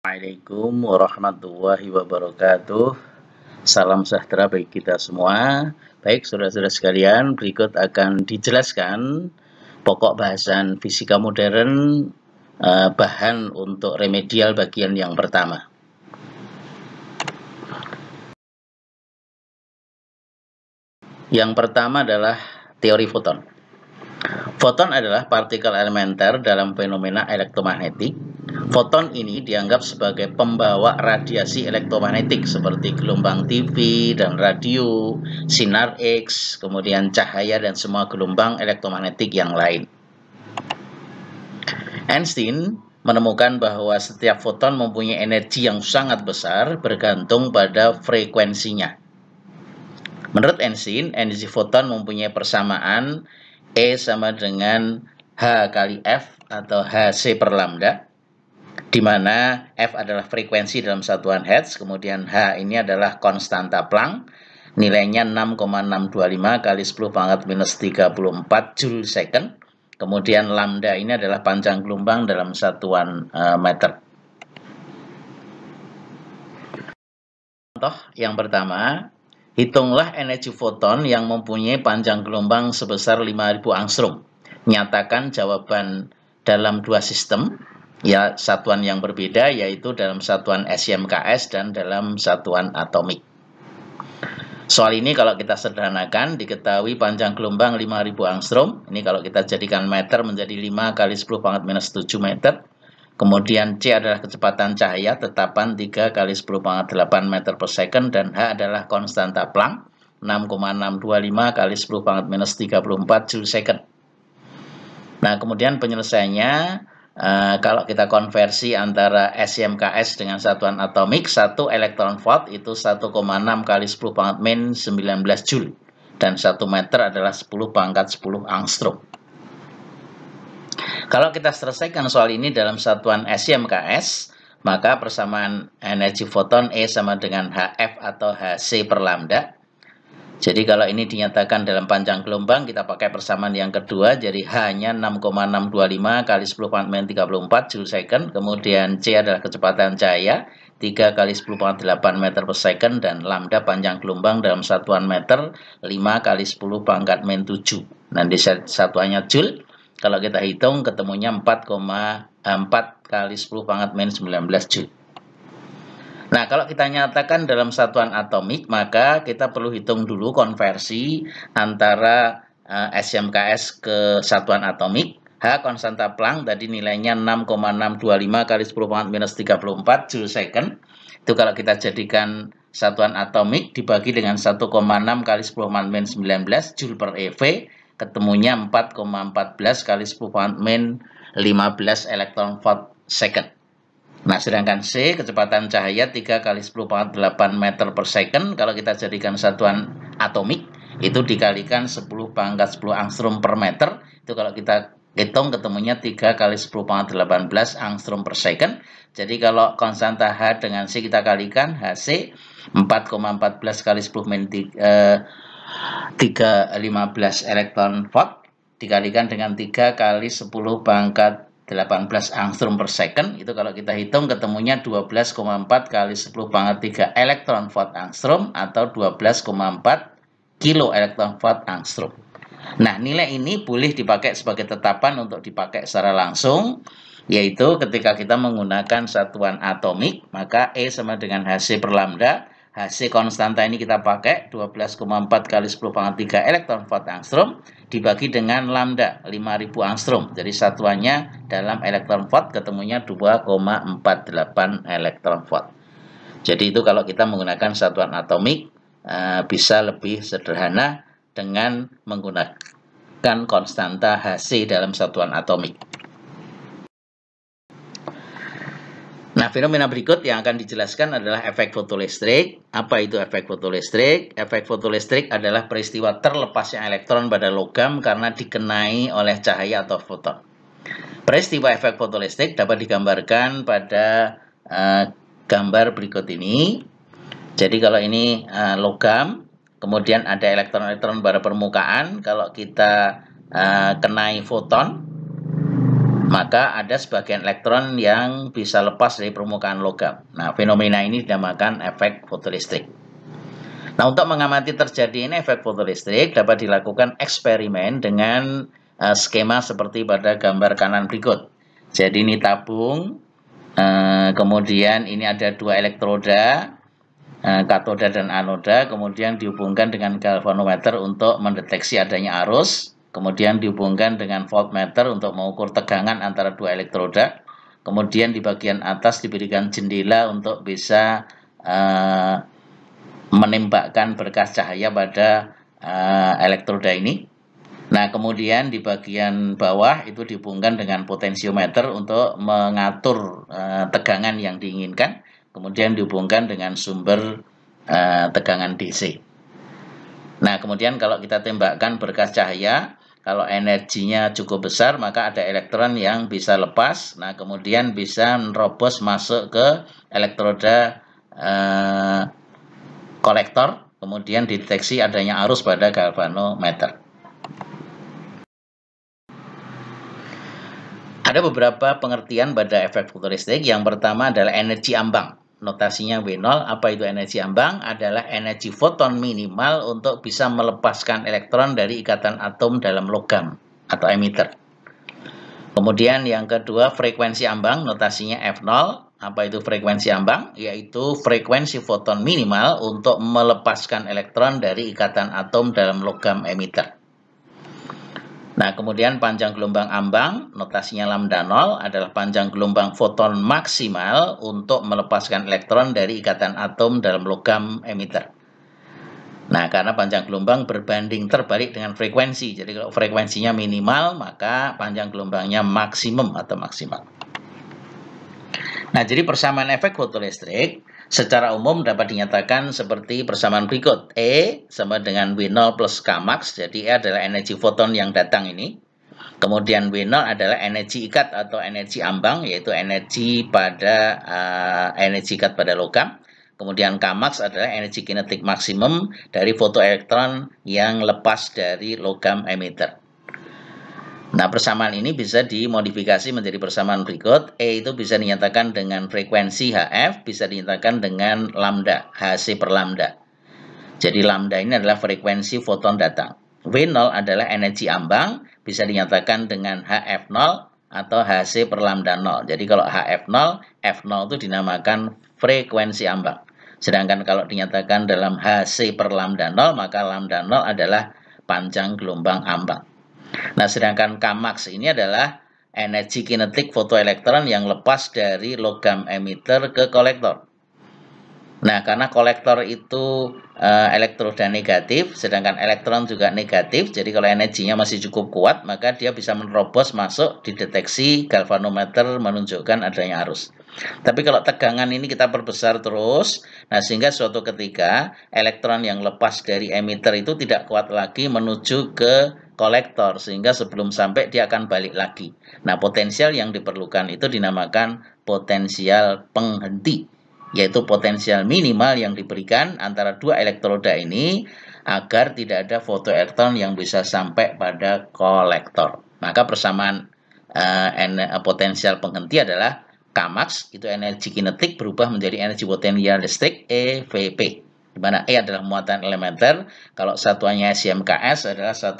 Assalamualaikum warahmatullahi wabarakatuh. Salam sejahtera bagi kita semua. Baik, saudara-saudara sekalian, berikut akan dijelaskan pokok bahasan fisika modern, bahan untuk remedial bagian yang pertama. Yang pertama adalah teori foton. Foton adalah partikel elementer dalam fenomena elektromagnetik. Foton ini dianggap sebagai pembawa radiasi elektromagnetik seperti gelombang TV dan radio, sinar X, kemudian cahaya dan semua gelombang elektromagnetik yang lain. Einstein menemukan bahwa setiap foton mempunyai energi yang sangat besar bergantung pada frekuensinya. Menurut Einstein, energi foton mempunyai persamaan E sama dengan H kali F atau Hc per lambda, di mana F adalah frekuensi dalam satuan Hertz, kemudian H ini adalah konstanta Planck, nilainya 6,625 kali 10 pangkat minus 34 Joule second, kemudian lambda ini adalah panjang gelombang dalam satuan meter. Contoh yang pertama, hitunglah energi foton yang mempunyai panjang gelombang sebesar 5000 angstrom. Nyatakan jawaban dalam dua sistem, ya satuan yang berbeda, yaitu dalam satuan SIMKS dan dalam satuan atomik. Soal ini kalau kita sederhanakan, diketahui panjang gelombang 5000 angstrom. Ini kalau kita jadikan meter menjadi 5 kali 10 pangkat minus 7 meter. Kemudian C adalah kecepatan cahaya tetapan 3 kali 10 pangkat 8 meter per second, dan H adalah konstanta Planck 6,625 kali 10 pangkat minus 34 Joule second. Nah, kemudian penyelesaiannya, kalau kita konversi antara SIMKS dengan satuan atomik, 1 elektron volt itu 1,6 kali 10 pangkat min 19 Joule, dan 1 meter adalah 10 pangkat 10 angstrom. Kalau kita selesaikan soal ini dalam satuan SIMKS, maka persamaan energi foton E sama dengan HF atau Hc per lambda. Jadi kalau ini dinyatakan dalam panjang gelombang, kita pakai persamaan yang kedua, jadi H-nya 6,625 kali 10 pangkat min 34 Joule second, kemudian C adalah kecepatan cahaya 3 kali 10 pangkat 8 meter per second, dan lambda panjang gelombang dalam satuan meter 5 kali 10 pangkat min 7. Nanti satuannya Joule. Kalau kita hitung ketemunya 4 kali 10 pangkat min 19 Joule. Nah, kalau kita nyatakan dalam satuan atomik, maka kita perlu hitung dulu konversi antara SIMKS ke satuan atomik. H konstanta Planck tadi nilainya 6,625 kali 10 pangkat minus 34 Joule second. Itu kalau kita jadikan satuan atomik dibagi dengan 1,6 kali 10 pangkat min 19 Joule per eV, ketemunya 4,14 kali 10 pangkat min 15 elektron volt second. Nah, sedangkan C, kecepatan cahaya 3 kali 10 pangkat 8 meter per second, kalau kita jadikan satuan atomik, itu dikalikan 10 pangkat 10 angstrom per meter, itu kalau kita hitung ketemunya 3 kali 10 pangkat 18 angstrom per second. Jadi kalau konstanta H dengan C kita kalikan, Hc 4,14 kali 10 min 315 elektron volt dikalikan dengan 3 kali 10 pangkat 18 angstrom per second, itu kalau kita hitung ketemunya 12,4 kali 10 pangkat 3 elektron volt angstrom atau 12,4 kilo elektron volt angstrom. Nah, nilai ini boleh dipakai sebagai tetapan untuk dipakai secara langsung, yaitu ketika kita menggunakan satuan atomik, maka E sama dengan Hc per lambda. Hc konstanta ini kita pakai 12,4 kali 10 pangkat 3 elektron volt angstrom dibagi dengan lambda 5000 angstrom. Jadi satuannya dalam elektron volt ketemunya 2,48 elektron volt. Jadi itu kalau kita menggunakan satuan atomik bisa lebih sederhana dengan menggunakan konstanta Hc dalam satuan atomik. Nah, fenomena berikut yang akan dijelaskan adalah efek fotolistrik. Apa itu efek fotolistrik? Efek fotolistrik adalah peristiwa terlepasnya elektron pada logam karena dikenai oleh cahaya atau foton. Peristiwa efek fotolistrik dapat digambarkan pada gambar berikut ini. Jadi kalau ini logam, kemudian ada elektron-elektron pada permukaan. Kalau kita kenai foton, maka ada sebagian elektron yang bisa lepas dari permukaan logam. Nah, fenomena ini dinamakan efek fotolistrik. Nah, untuk mengamati terjadinya efek fotolistrik dapat dilakukan eksperimen dengan skema seperti pada gambar kanan berikut. Jadi ini tabung, kemudian ini ada dua elektroda, katoda dan anoda, kemudian dihubungkan dengan galvanometer untuk mendeteksi adanya arus, kemudian dihubungkan dengan voltmeter untuk mengukur tegangan antara dua elektroda, kemudian di bagian atas diberikan jendela untuk bisa menembakkan berkas cahaya pada elektroda ini. Nah, kemudian di bagian bawah itu dihubungkan dengan potensiometer untuk mengatur tegangan yang diinginkan. Kemudian dihubungkan dengan sumber tegangan DC. Nah, kemudian kalau kita tembakkan berkas cahaya, kalau energinya cukup besar, maka ada elektron yang bisa lepas. Nah, kemudian bisa menerobos masuk ke elektroda kolektor, kemudian dideteksi adanya arus pada galvanometer. Ada beberapa pengertian pada efek fotolistrik. Yang pertama adalah energi ambang. Notasinya W0. Apa itu energi ambang? Adalah energi foton minimal untuk bisa melepaskan elektron dari ikatan atom dalam logam atau emitter. Kemudian yang kedua frekuensi ambang. Notasinya F0. Apa itu frekuensi ambang? Yaitu frekuensi foton minimal untuk melepaskan elektron dari ikatan atom dalam logam emitter. Nah, kemudian panjang gelombang ambang, notasinya lambda 0, adalah panjang gelombang foton maksimal untuk melepaskan elektron dari ikatan atom dalam logam emitter. Nah, karena panjang gelombang berbanding terbalik dengan frekuensi. Jadi kalau frekuensinya minimal, maka panjang gelombangnya maksimum atau maksimal. Nah, jadi persamaan efek fotolistrik secara umum dapat dinyatakan seperti persamaan berikut. E sama dengan W0 plus Kmax, jadi E adalah energi foton yang datang ini. Kemudian W0 adalah energi ikat atau energi ambang, yaitu energi ikat pada logam. Kemudian Kmax adalah energi kinetik maksimum dari fotoelektron yang lepas dari logam emitter. Nah, persamaan ini bisa dimodifikasi menjadi persamaan berikut. E itu bisa dinyatakan dengan frekuensi HF, bisa dinyatakan dengan lambda, Hc per lambda. Jadi lambda ini adalah frekuensi foton datang. W0 adalah energi ambang, bisa dinyatakan dengan HF0 atau Hc per lambda 0. Jadi kalau HF0, F0 itu dinamakan frekuensi ambang. Sedangkan kalau dinyatakan dalam Hc per lambda 0, maka lambda 0 adalah panjang gelombang ambang. Nah, sedangkan Kmax ini adalah energi kinetik fotoelektron yang lepas dari logam emitter ke kolektor. Nah, karena kolektor itu elektroda negatif, sedangkan elektron juga negatif, jadi kalau energinya masih cukup kuat, maka dia bisa menerobos masuk, dideteksi galvanometer menunjukkan adanya arus. Tapi kalau tegangan ini kita perbesar terus, nah sehingga suatu ketika elektron yang lepas dari emitter itu tidak kuat lagi menuju ke kolektor, sehingga sebelum sampai dia akan balik lagi. Nah, potensial yang diperlukan itu dinamakan potensial penghenti, yaitu potensial minimal yang diberikan antara dua elektroda ini agar tidak ada fotoelektron yang bisa sampai pada kolektor. Maka persamaan potensial penghenti adalah Kmax, itu energi kinetik berubah menjadi energi potensial listrik EVP, di mana E adalah muatan elementer. Kalau satuannya SIMKS adalah 1,6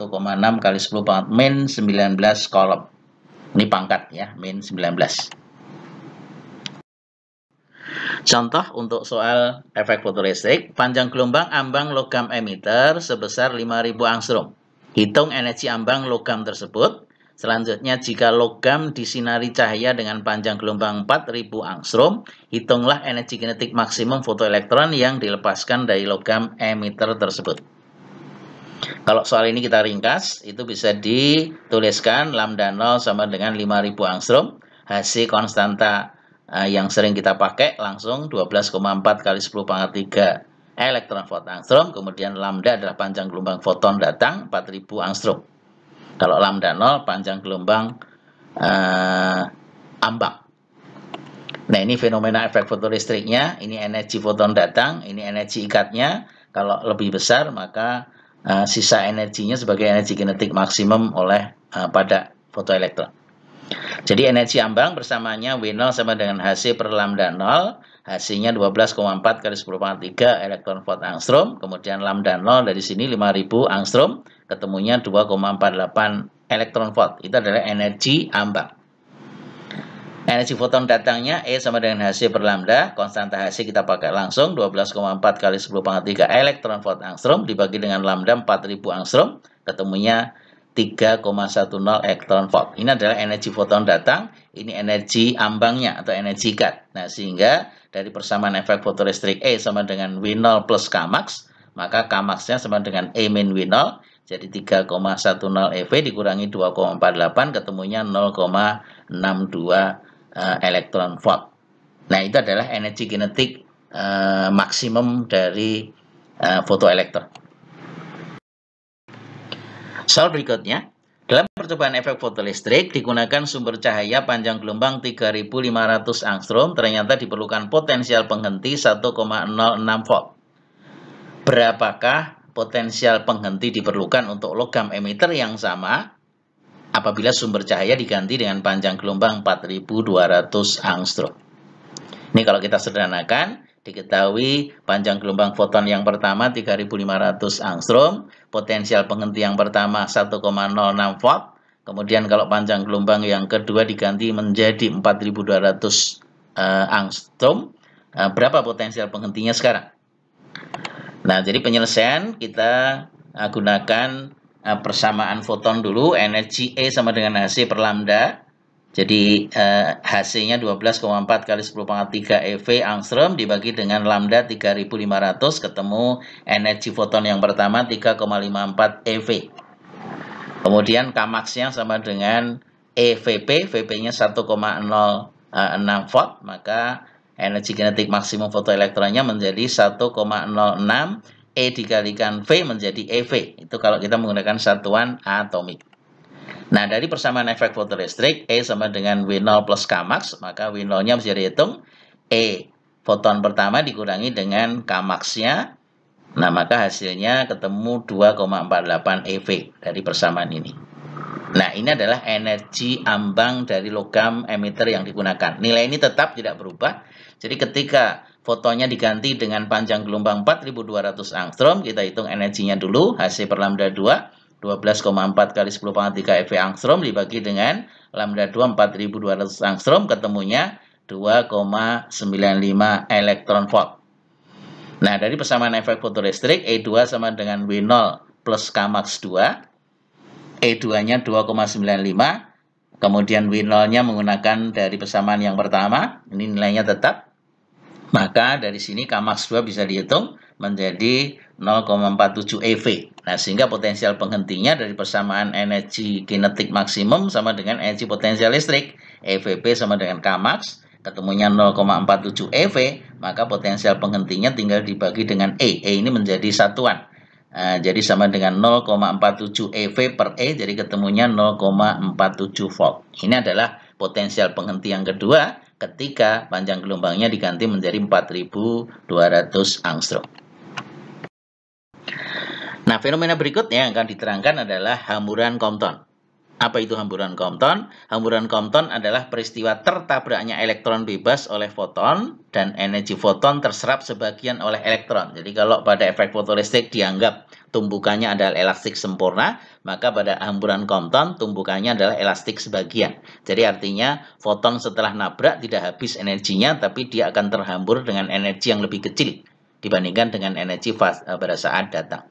kali 10 pangkat min 19 kolom. Ini pangkat ya, min 19. Contoh untuk soal efek fotolistrik, panjang gelombang ambang logam emitter sebesar 5000 angstrom. Hitung energi ambang logam tersebut. Selanjutnya, jika logam disinari cahaya dengan panjang gelombang 4000 angstrom, hitunglah energi kinetik maksimum fotoelektron yang dilepaskan dari logam emitter tersebut. Kalau soal ini kita ringkas, itu bisa dituliskan lambda 0 sama dengan 5000 angstrom, Hc konstanta yang sering kita pakai langsung 12,4 kali 10 pangkat 3 elektron volt angstrom, kemudian lambda adalah panjang gelombang foton datang 4000 angstrom. Kalau lambda 0 panjang gelombang ambang. Nah, ini fenomena efek fotolistriknya, ini energi foton datang, ini energi ikatnya. Kalau lebih besar maka sisa energinya sebagai energi kinetik maksimum oleh pada fotoelektron. Jadi energi ambang bersamanya W0 sama dengan Hc per lambda 0. Hc-nya 12,4 kali 10 pangkat 3 elektron volt angstrom. Kemudian lambda 0 dari sini 5000 angstrom. Ketemunya 2,48 elektron volt. Itu adalah energi ambang. Energi foton datangnya E sama dengan Hc per lambda. Konstanta Hc kita pakai langsung. 12,4 kali 10 pangkat 3 elektron volt angstrom. Dibagi dengan lambda 4000 angstrom. Ketemunya 3,10 elektron volt. Ini adalah energi foton datang, ini energi ambangnya atau energi cut. Nah, sehingga dari persamaan efek fotolistrik E sama dengan W0 plus Kmax, maka Kmax-nya sama dengan E min W0, jadi 3,10 EV dikurangi 2,48, ketemunya 0,62 elektron volt. Nah, itu adalah energi kinetik maksimum dari fotoelektron. Soal berikutnya, dalam percobaan efek fotolistrik digunakan sumber cahaya panjang gelombang 3500 angstrom, ternyata diperlukan potensial penghenti 1,06 volt. Berapakah potensial penghenti diperlukan untuk logam emitter yang sama apabila sumber cahaya diganti dengan panjang gelombang 4200 angstrom? Ini kalau kita sederhanakan, diketahui panjang gelombang foton yang pertama 3500 angstrom, potensial penghenti yang pertama 1,06 volt, kemudian kalau panjang gelombang yang kedua diganti menjadi 4200 angstrom, berapa potensial penghentinya sekarang? Nah, jadi penyelesaian kita gunakan persamaan foton dulu, energi E sama dengan Hc per lambda. Jadi Hc-nya 12,4 kali 10 pangkat 3 EV angstrom dibagi dengan lambda 3500, ketemu energi foton yang pertama 3,54 EV. Kemudian Kmax-nya sama dengan EVP, VP-nya 1,06 volt, maka energi kinetik maksimum fotoelektronnya menjadi 1,06 E dikalikan V menjadi EV. Itu kalau kita menggunakan satuan atomik. Nah, dari persamaan efek fotolistrik, E sama dengan W0 plus Kmax, maka W0-nya bisa dihitung, E foton pertama dikurangi dengan Kmax-nya, nah maka hasilnya ketemu 2,48 EV dari persamaan ini. Nah, ini adalah energi ambang dari logam emitter yang digunakan. Nilai ini tetap tidak berubah, jadi ketika fotonnya diganti dengan panjang gelombang 4200 angstrom, kita hitung energinya dulu, Hc per lambda 2, 12,4 kali 10 pangkat 3 EV angstrom dibagi dengan lambda 2 4200 angstrom, ketemunya 2,95 elektron volt. Nah, dari persamaan efek fotolistrik E2 sama dengan W0 plus Kmax 2, E2-nya 2,95, kemudian W0-nya menggunakan dari persamaan yang pertama, ini nilainya tetap, maka dari sini Kmax 2 bisa dihitung menjadi 0,47 EV. Nah, sehingga potensial penghentinya dari persamaan energi kinetik maksimum sama dengan energi potensial listrik. EVP sama dengan Kmax, ketemunya 0,47 EV, maka potensial penghentinya tinggal dibagi dengan E. E ini menjadi satuan. Jadi sama dengan 0,47 EV per E, jadi ketemunya 0,47 volt. Ini adalah potensial penghenti yang kedua ketika panjang gelombangnya diganti menjadi 4200 angstrom. Nah, fenomena berikutnya yang akan diterangkan adalah hamburan Compton. Apa itu hamburan Compton? Hamburan Compton adalah peristiwa tertabraknya elektron bebas oleh foton dan energi foton terserap sebagian oleh elektron. Jadi kalau pada efek fotolistrik dianggap tumbukannya adalah elastik sempurna, maka pada hamburan Compton tumbukannya adalah elastik sebagian. Jadi artinya foton setelah nabrak tidak habis energinya, tapi dia akan terhambur dengan energi yang lebih kecil dibandingkan dengan energi pada saat datang.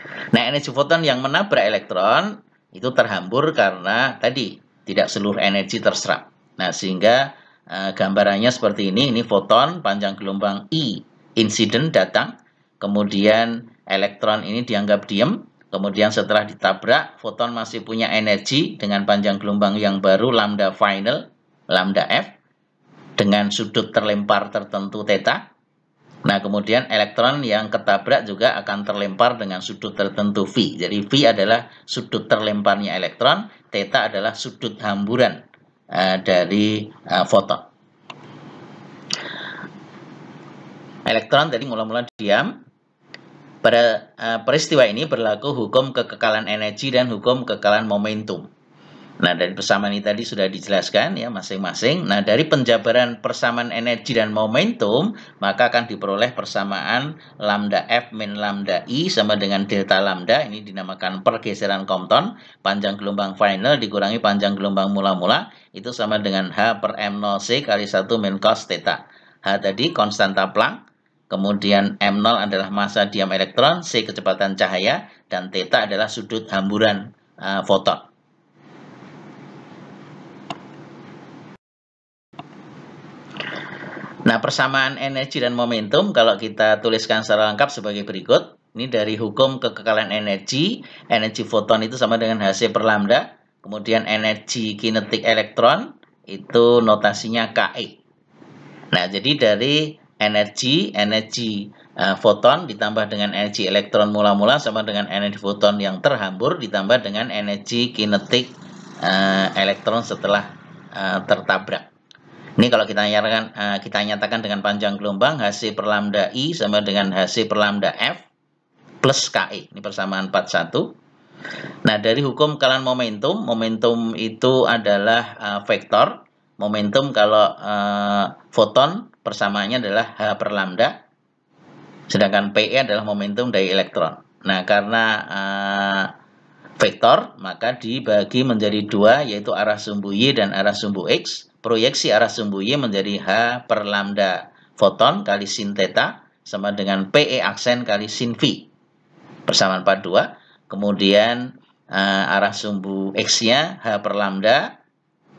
Nah, energi foton yang menabrak elektron itu terhambur karena tadi tidak seluruh energi terserap. Nah, sehingga gambarannya seperti ini foton panjang gelombang I incident datang, kemudian elektron ini dianggap diam, kemudian setelah ditabrak foton masih punya energi dengan panjang gelombang yang baru lambda final, lambda F, dengan sudut terlempar tertentu theta. Nah, kemudian elektron yang ketabrak juga akan terlempar dengan sudut tertentu V. Jadi, V adalah sudut terlemparnya elektron, theta adalah sudut hamburan dari foton. Elektron tadi mula-mula diam. Pada peristiwa ini berlaku hukum kekekalan energi dan hukum kekekalan momentum. Nah, dari persamaan ini tadi sudah dijelaskan ya masing-masing. Nah, dari penjabaran persamaan energi dan momentum, maka akan diperoleh persamaan lambda F min lambda I sama dengan delta lambda. Ini dinamakan pergeseran Compton. Panjang gelombang final dikurangi panjang gelombang mula-mula, itu sama dengan H per M0C kali 1 min cos theta. H tadi konstanta Planck, kemudian M0 adalah massa diam elektron, C kecepatan cahaya, dan theta adalah sudut hamburan foton. Nah, persamaan energi dan momentum kalau kita tuliskan secara lengkap sebagai berikut. Ini dari hukum kekekalan energi. Energi foton itu sama dengan Hc per lambda. Kemudian energi kinetik elektron itu notasinya Ke. Nah, jadi dari energi foton ditambah dengan energi elektron mula-mula sama dengan energi foton yang terhambur ditambah dengan energi kinetik elektron setelah tertabrak. Ini kalau kita nyatakan dengan panjang gelombang Hc per lambda I sama dengan Hc per lambda F plus Ke. Ini persamaan 41. Nah, dari hukum kekekalan momentum itu adalah vektor. Momentum kalau foton persamaannya adalah H per lambda. Sedangkan Pe adalah momentum dari elektron. Nah, karena vektor, maka dibagi menjadi dua, yaitu arah sumbu Y dan arah sumbu X. Proyeksi arah sumbu Y menjadi H per lambda foton kali sin theta sama dengan PE aksen kali sin V. Persamaan 42. Kemudian arah sumbu X-nya H per lambda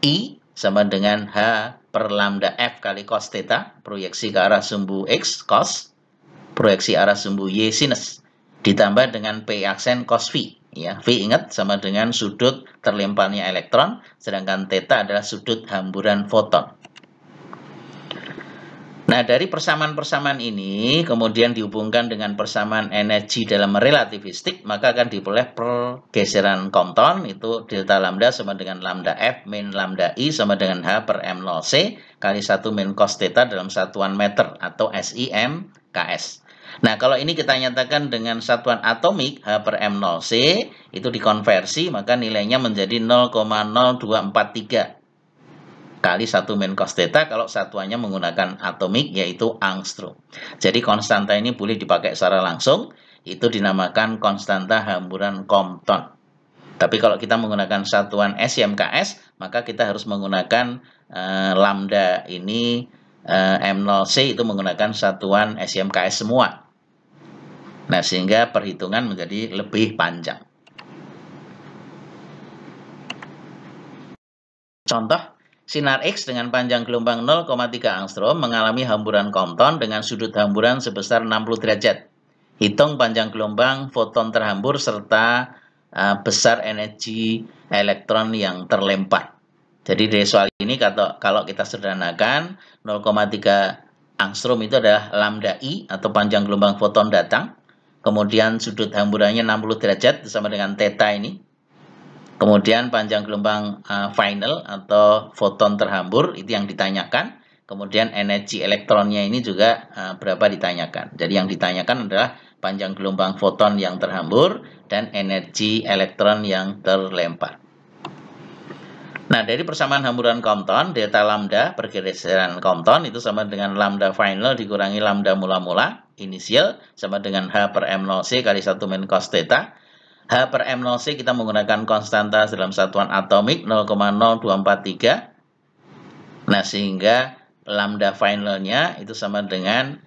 I sama dengan H per lambda F kali cos theta. Proyeksi ke arah sumbu X cos. Proyeksi arah sumbu Y sinus. Ditambah dengan PE aksen cos V. Ya, V ingat sama dengan sudut terlemparnya elektron, sedangkan theta adalah sudut hamburan foton. Nah, dari persamaan-persamaan ini kemudian dihubungkan dengan persamaan energi dalam relativistik, maka akan diperoleh pergeseran Compton, itu delta lambda sama dengan lambda F min lambda I sama dengan H per M0C kali 1 min cos theta dalam satuan meter atau SI/m Ks. Nah, kalau ini kita nyatakan dengan satuan atomik H per M0C, itu dikonversi, maka nilainya menjadi 0,0243 kali 1 min cos theta kalau satuannya menggunakan atomik, yaitu angstrom. Jadi konstanta ini boleh dipakai secara langsung, itu dinamakan konstanta hamburan Compton. Tapi kalau kita menggunakan satuan SI/mKs, maka kita harus menggunakan lambda ini, M0C itu menggunakan satuan SI/mKs semua. Nah, sehingga perhitungan menjadi lebih panjang. Contoh, sinar X dengan panjang gelombang 0,3 angstrom mengalami hamburan Compton dengan sudut hamburan sebesar 60 derajat. Hitung panjang gelombang foton terhambur serta besar energi elektron yang terlempar. Jadi dari soal ini kalau kita sederhanakan, 0,3 angstrom itu adalah lambda I atau panjang gelombang foton datang. Kemudian sudut hamburannya 60 derajat sama dengan theta ini. Kemudian panjang gelombang final atau foton terhambur itu yang ditanyakan. Kemudian energi elektronnya ini juga berapa ditanyakan. Jadi yang ditanyakan adalah panjang gelombang foton yang terhambur dan energi elektron yang terlempar. Nah, dari persamaan hamburan Compton, delta lambda pergeseran Compton itu sama dengan lambda final dikurangi lambda mula-mula inisial sama dengan H per M0C kali 1 min cos theta. H per M0C kita menggunakan konstanta dalam satuan atomik 0,0243. Nah, sehingga lambda finalnya itu sama dengan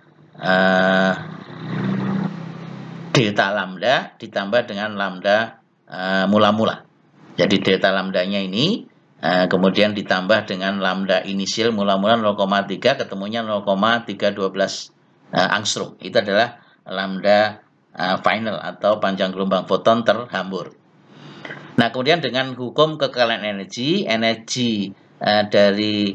delta lambda ditambah dengan lambda mula-mula. Jadi delta lambdanya ini kemudian ditambah dengan lambda inisial mula-mula 0,3 ketemunya 0,312 angstrom. Itu adalah lambda final atau panjang gelombang foton terhambur. Nah, kemudian dengan hukum kekekalan energi dari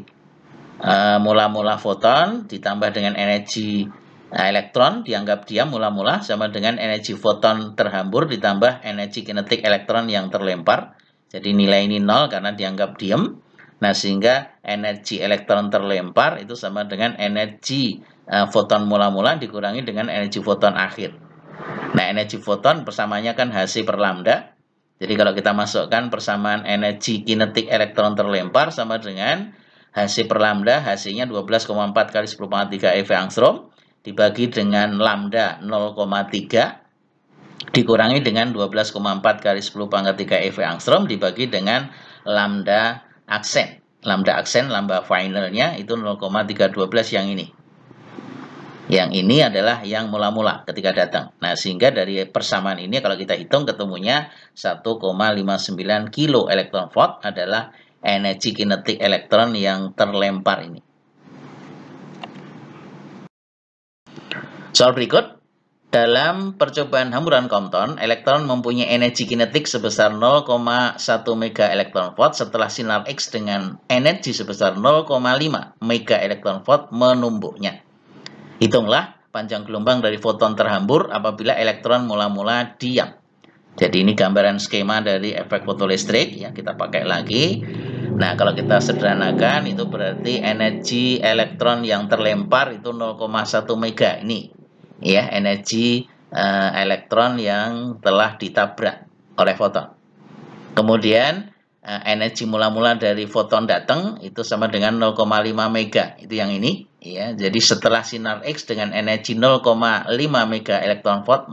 mula-mula foton ditambah dengan energi elektron dianggap diam mula-mula sama dengan energi foton terhambur ditambah energi kinetik elektron yang terlempar. Jadi nilai ini 0 karena dianggap diam. Nah, sehingga energi elektron terlempar itu sama dengan energi foton mula-mula dikurangi dengan energi foton akhir. Nah, energi foton persamaannya kan Hc per lambda. Jadi kalau kita masukkan persamaan energi kinetik elektron terlempar sama dengan Hc per lambda, Hc-nya 12,4 kali 10⁻³ eV angstrom dibagi dengan lambda 0,3 dikurangi dengan 12,4 kali 10⁻³ eV angstrom dibagi dengan lambda aksen. Lambda aksen, lambda finalnya itu 0,312 yang ini. Yang ini adalah yang mula-mula ketika datang. Nah, sehingga dari persamaan ini kalau kita hitung ketemunya 1,59 kilo elektron volt adalah energi kinetik elektron yang terlempar ini. Soal berikut. Dalam percobaan hamburan Compton, elektron mempunyai energi kinetik sebesar 0,1 mega elektron volt setelah sinar X dengan energi sebesar 0,5 mega elektron volt menumbuknya. Hitunglah panjang gelombang dari foton terhambur apabila elektron mula-mula diam. Jadi ini gambaran skema dari efek fotolistrik ya, kita pakai lagi. Nah, kalau kita sederhanakan itu berarti energi elektron yang terlempar itu 0,1 mega ini. Ya, energi elektron yang telah ditabrak oleh foton. Kemudian energi mula-mula dari foton datang itu sama dengan 0,5 mega. Itu yang ini ya. Jadi setelah sinar X dengan energi 0,5 mega elektron volt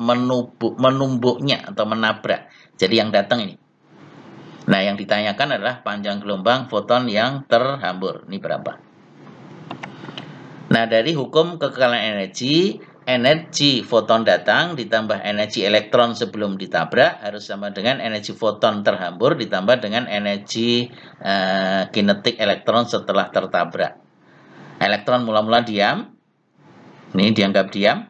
menumbuknya atau menabrak. Jadi yang datang ini. Nah, yang ditanyakan adalah panjang gelombang foton yang terhambur. Ini berapa? Nah, dari hukum kekekalan energi foton datang ditambah energi elektron sebelum ditabrak harus sama dengan energi foton terhambur ditambah dengan energi kinetik elektron setelah tertabrak. Elektron mula-mula diam, ini dianggap diam,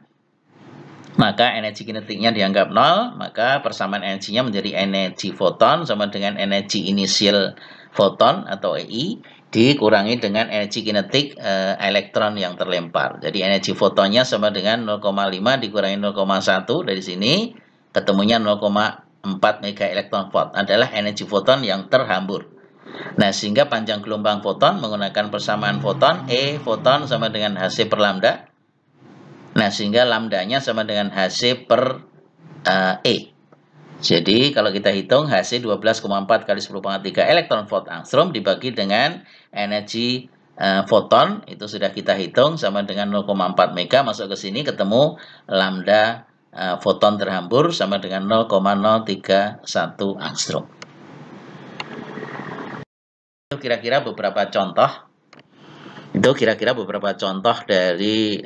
maka energi kinetiknya dianggap 0, maka persamaan energinya menjadi energi foton sama dengan energi inisial foton atau EI dikurangi dengan energi kinetik elektron yang terlempar. Jadi energi fotonnya sama dengan 0,5 dikurangi 0,1 dari sini ketemunya 0,4 mega elektron volt adalah energi foton yang terhambur. Nah, sehingga panjang gelombang foton menggunakan persamaan foton E foton sama dengan Hc per lambda. Nah, sehingga lambdanya sama dengan Hc per E. Jadi kalau kita hitung Hc 12,4 kali 10⁻³ elektron volt angstrom dibagi dengan energi foton itu sudah kita hitung sama dengan 0,4 mega, masuk ke sini ketemu lambda foton terhambur sama dengan 0,031 angstrom. Itu kira-kira beberapa contoh. Itu kira-kira beberapa contoh dari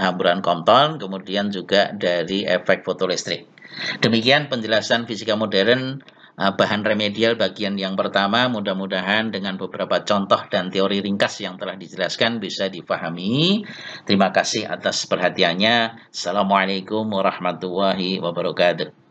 hamburan Compton, kemudian juga dari efek fotolistrik. Demikian penjelasan fisika modern bahan remedial bagian yang pertama. Mudah-mudahan dengan beberapa contoh dan teori ringkas yang telah dijelaskan bisa dipahami. Terima kasih atas perhatiannya. Assalamualaikum warahmatullahi wabarakatuh.